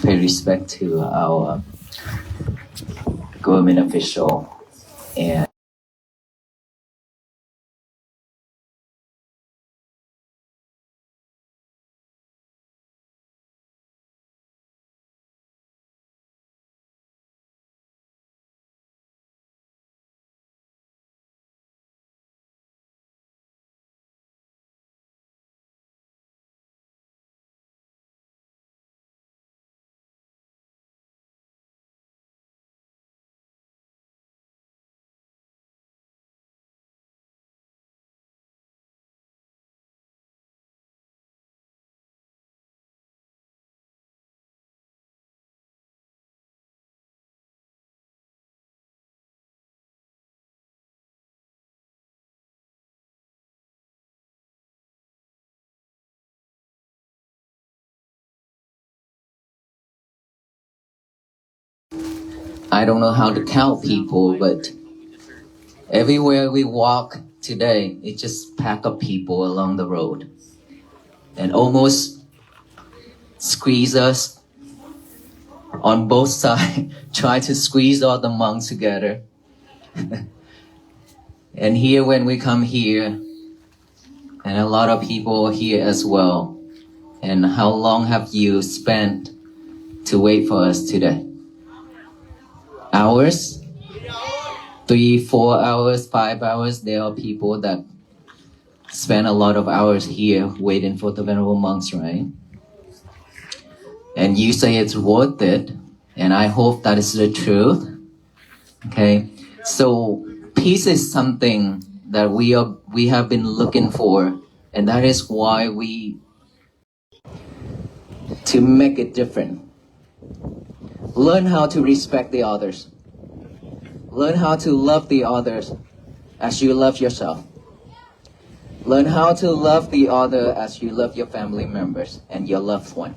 pay respect to our government official and I don't know how to count people, but everywhere we walk today, it just pack of people along the road and almost squeeze us on both sides, try to squeeze all the monks together. And here when we come here, and a lot of people here as well, and how long have you spent to wait for us today? Hours? 3, 4 hours, 5 hours. There are people that spend a lot of hours here waiting for the venerable monks, right? And you say it's worth it, and I hope that is the truth. Okay, so peace is something that we have been looking for, and that is why to make it different. Learn how to respect the others. Learn how to love the others as you love yourself. Learn how to love the other as you love your family members and your loved one.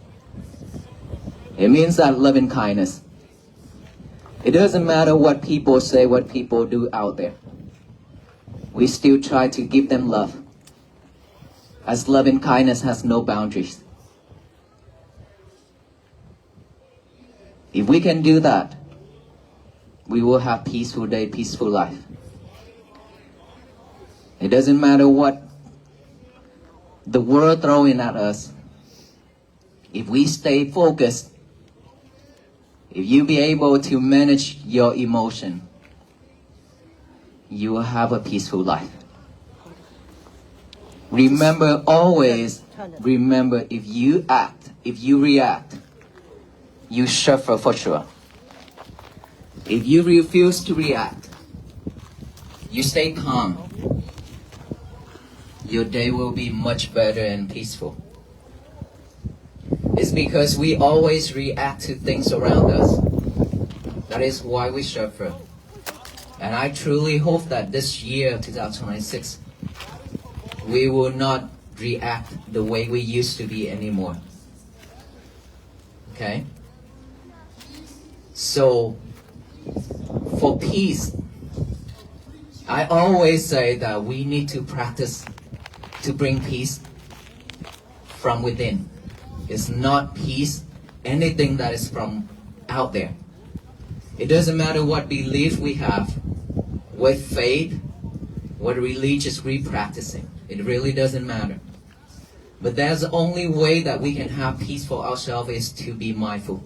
It means that loving kindness. It doesn't matter what people say, what people do out there. We still try to give them love, as loving kindness has no boundaries. If we can do that, we will have peaceful day, peaceful life. It doesn't matter what the world throwing at us. If we stay focused, if you be able to manage your emotion, you will have a peaceful life. Remember, always remember, if you react, you suffer for sure. If you refuse to react, you stay calm, your day will be much better and peaceful. It's because we always react to things around us. That is why we suffer. And I truly hope that this year, 2026, we will not react the way we used to be anymore. Okay? So, for peace, I always say that we need to practice to bring peace from within. It's not peace, anything that is from out there. It doesn't matter what belief we have, what faith, what religious we practicing. It really doesn't matter. But that's the only way that we can have peace for ourselves is to be mindful.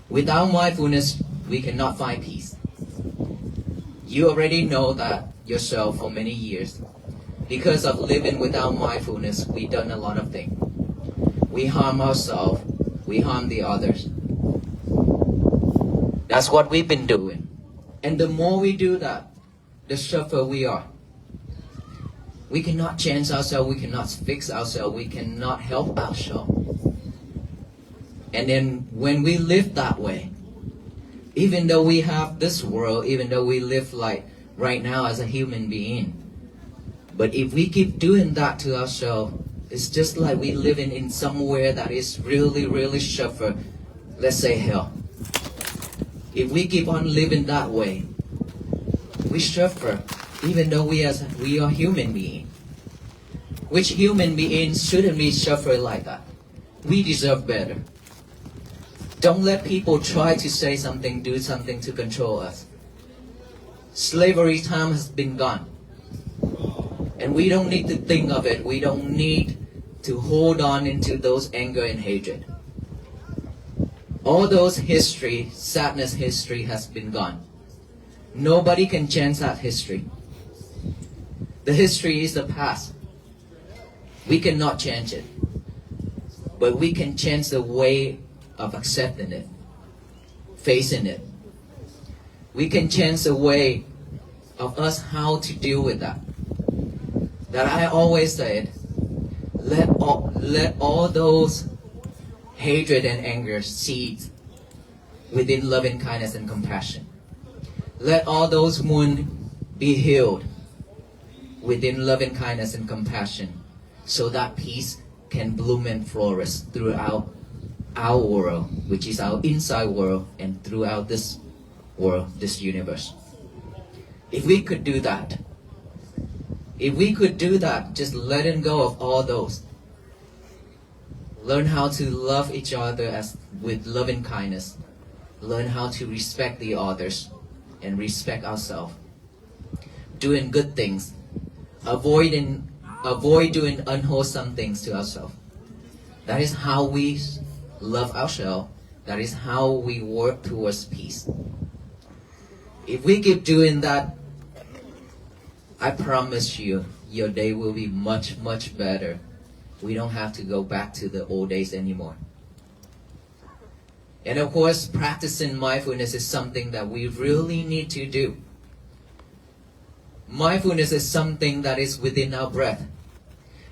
Without mindfulness, we cannot find peace. You already know that yourself for many years. Because of living without mindfulness, we've done a lot of things. We harm ourselves, we harm the others. That's what we've been doing. And the more we do that, the suffer we are. We cannot change ourselves, we cannot fix ourselves, we cannot help ourselves. And then when we live that way, even though we have this world, even though we live like right now as a human being, but if we keep doing that to ourselves, it's just like we living in somewhere that is really, really suffer, let's say hell. If we keep on living that way, we suffer, even though we are human beings. Which human beings shouldn't be suffer like that? We deserve better. Don't let people try to say something, do something to control us. Slavery time has been gone. And we don't need to think of it. We don't need to hold on into those anger and hatred. All those history, sadness history has been gone. Nobody can change that history. The history is the past. We cannot change it. But we can change the way of accepting it, facing it. We can change the way of us how to deal with that. That I always said, let all those hatred and anger seeds within loving kindness and compassion. Let all those wounds be healed within loving kindness and compassion, so that peace can bloom and flourish throughout our world, which is our inside world, and throughout this world, this universe. If we could do that, just letting go of all those, learn how to love each other with loving kindness, learn how to respect the others and respect ourselves, doing good things, avoid doing unwholesome things to ourselves. That is how we love ourselves. That is how we work towards peace. If we keep doing that, I promise you, your day will be much, much better. We don't have to go back to the old days anymore. And of course, practicing mindfulness is something that we really need to do. Mindfulness is something that is within our breath.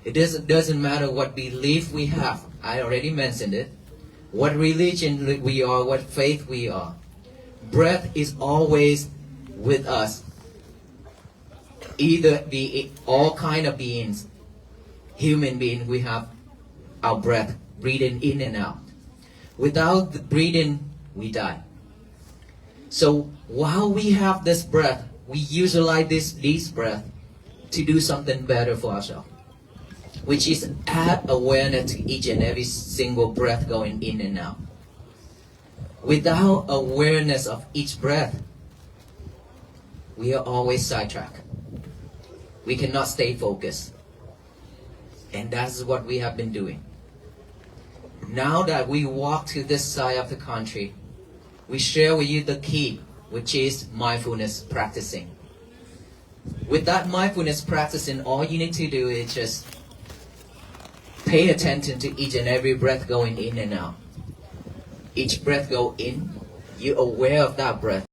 It doesn't matter what belief we have. I already mentioned it. What religion we are, what faith we are. Breath is always with us. Either be all kind of beings, human beings, we have our breath, breathing in and out. Without the breathing, we die. So while we have this breath, we utilize this breath to do something better for ourselves, which is add awareness to each and every single breath going in and out. Without awareness of each breath, we are always sidetracked. We cannot stay focused. And that's what we have been doing. Now that we walk to this side of the country, we share with you the key, which is mindfulness practicing. With that mindfulness practicing, all you need to do is just pay attention to each and every breath going in and out. Each breath go in, you're aware of that breath.